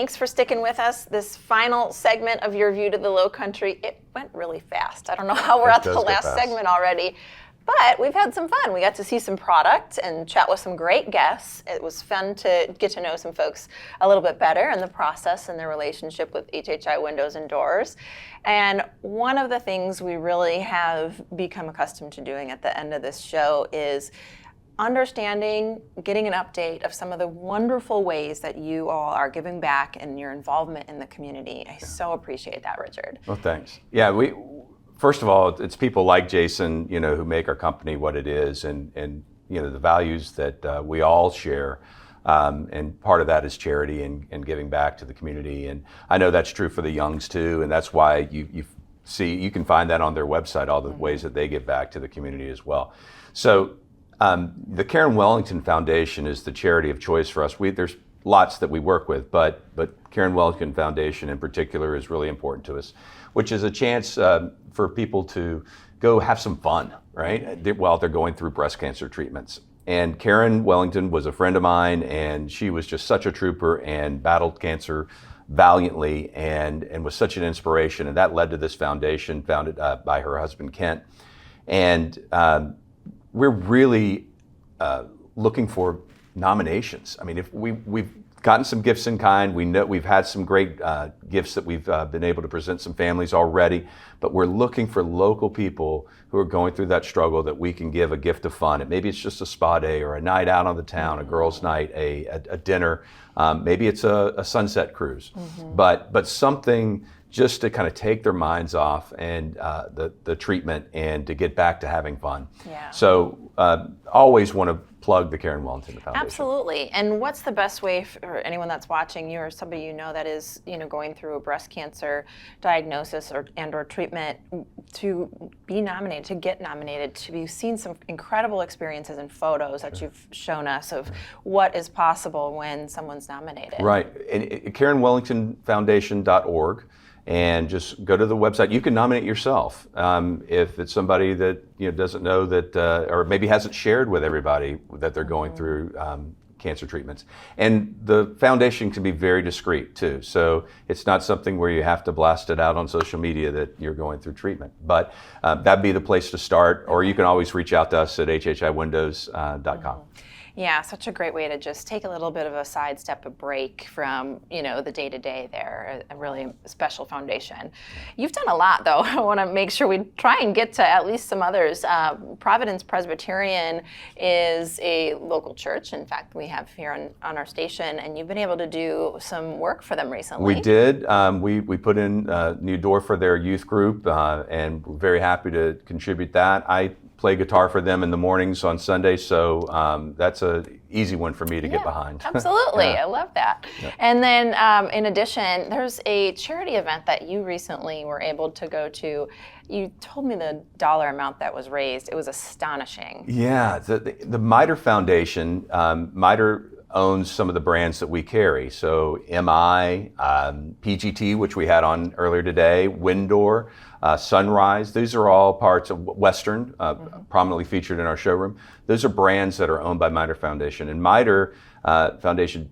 thanks for sticking with us. This final segment of your view to the Lowcountry, it went really fast. I don't know how we're at the last segment already, but we've had some fun. We got to see some product and chat with some great guests. It was fun to get to know some folks a little bit better in the process and their relationship with HHI Windows and Doors. And one of the things we really have become accustomed to doing at the end of this show is understanding, getting an update of some of the wonderful ways that you all are giving back and your involvement in the community. I so appreciate that, Richard. Well, thanks. Yeah, first of all, it's people like Jason, who make our company what it is, and the values that we all share. And part of that is charity and giving back to the community. And I know that's true for the Youngs too, and that's why you can find that on their website, all the ways that they give back to the community as well. So the Karen Wellington Foundation is the charity of choice for us. There's lots that we work with, but Karen Wellington Foundation in particular is really important to us, which is a chance for people to go have some fun, right, while they're going through breast cancer treatments. And Karen Wellington was a friend of mine, and she was just such a trooper and battled cancer valiantly and was such an inspiration. And that led to this foundation founded by her husband, Kent. And we're really looking for nominations. I mean, if we've gotten some gifts in kind. We know we've had some great gifts that we've been able to present some families already, but we're looking for local people who are going through that struggle that we can give a gift of fun. And maybe it's just a spa day or a night out on the town, a girls' night, a dinner. Maybe it's a sunset cruise, but something just to kind of take their minds off and the treatment and to get back to having fun. Yeah. So always want to plug the Karen Wellington Foundation. Absolutely. And what's the best way for anyone that's watching you or somebody that is going through a breast cancer diagnosis or treatment to be nominated, to get nominated? We've seen some incredible experiences and photos that you've shown us of what is possible when someone's nominated. Right. And KarenWellingtonFoundation.org. And just go to the website. You can nominate yourself if it's somebody that doesn't know that, or maybe hasn't shared with everybody that they're going through cancer treatments. And the foundation can be very discreet too. So it's not something where you have to blast it out on social media that you're going through treatment. But that'd be the place to start. Or you can always reach out to us at HHIWindows.com. Yeah, such a great way to just take a little bit of a sidestep, a break from, the day-to-day there, a really special foundation. You've done a lot, though. I want to make sure we try and get to at least some others. Providence Presbyterian is a local church. In fact, we have here on our station, and you've been able to do some work for them recently. We did. We put in a new door for their youth group, and we're very happy to contribute that. I play guitar for them in the mornings on Sunday, so that's an easy one for me to get behind. Absolutely, I love that. Yeah. And then in addition, there's a charity event that you recently were able to go to. You told me the dollar amount that was raised. It was astonishing. Yeah, the MITRE Foundation, MITRE owns some of the brands that we carry. So MI, PGT, which we had on earlier today, Windor, Sunrise. These are all parts of Western, prominently featured in our showroom. Those are brands that are owned by MITRE Foundation. And MITRE Foundation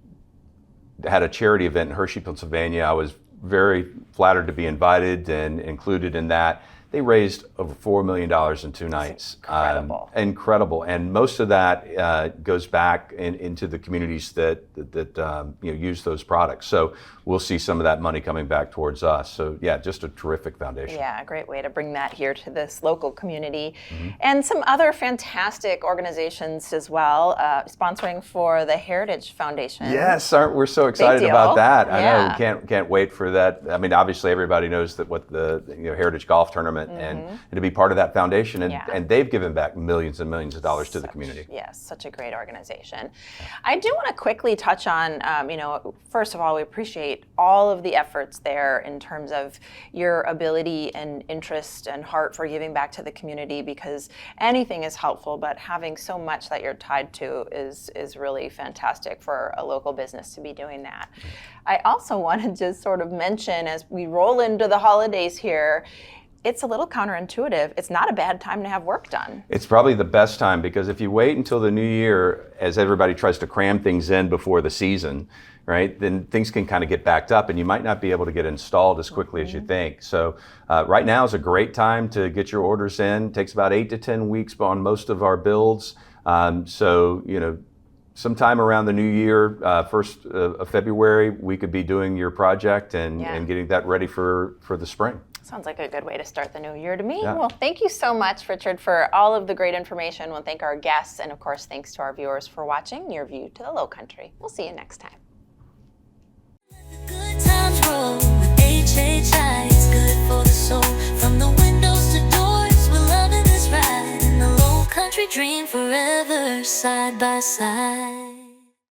had a charity event in Hershey, Pennsylvania. I was very flattered to be invited and included in that. They raised over $4 million in 2 nights. Incredible. Incredible. And most of that goes back into the communities that use those products. So we'll see some of that money coming back towards us. So yeah, just a terrific foundation. Yeah, a great way to bring that here to this local community. And some other fantastic organizations as well, sponsoring for the Heritage Foundation. Yes, we're so excited about that. I know, can't wait for that. I mean, obviously everybody knows that what the Heritage Golf Tournament and to be part of that foundation, and they've given back millions and millions of dollars to the community. Yes, such a great organization. I do want to quickly touch on, first of all, we appreciate all of the efforts there in terms of your ability and interest and heart for giving back to the community, because anything is helpful, but having so much that you're tied to is really fantastic for a local business to be doing that. I also want to just sort of mention, as we roll into the holidays here, it's a little counterintuitive. It's not a bad time to have work done. It's probably the best time, because if you wait until the new year, as everybody tries to cram things in before the season, right, then things can kind of get backed up and you might not be able to get installed as quickly as you think. So right now is a great time to get your orders in. It takes about 8 to 10 weeks on most of our builds. So, you know, sometime around the new year, 1st of February, we could be doing your project and getting that ready for the spring. Sounds like a good way to start the new year to me. Yeah. Well, thank you so much, Richard, for all of the great information. We'll thank our guests, and of course, thanks to our viewers for watching Your View to the Lowcountry. We'll see you next time. Good times roll with HHI. It's good for the soul. From the windows to doors, we're loving this ride. In the Lowcountry dream forever, side by side.